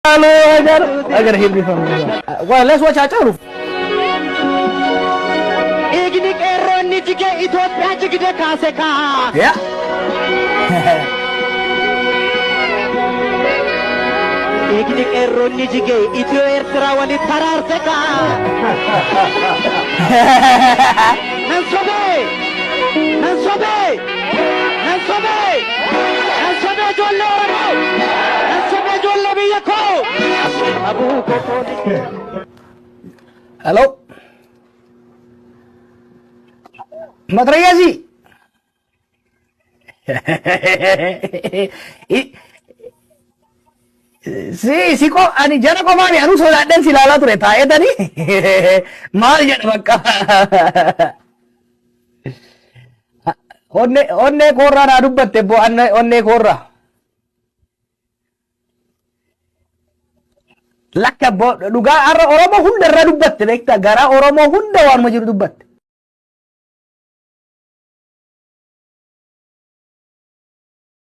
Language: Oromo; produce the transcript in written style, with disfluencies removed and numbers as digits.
Halo agar Hilmi Family. Well, let's watch Acaruf. Igni keronni jige Ethiopia jigde kaseka. Ya. Igni keronni jige Ethio Ertra wali tararseka. Nansobe. Nansobe. Nansobe. Nansobe jolle oro. Nansobe jolle biyako. Abu kokoni. Halo. Matrayasi. Si kok ani jana kok mani anu sodaadhan si laalaa ture taa'ee tani maal jedha bakka onnee koorraa naa dubbatte bo onnee koorraa lakka bo dhugaa har'a Oromoo hunda irra dubbatte beektaa garaa Oromoo hunda waanuma jiru dubbatte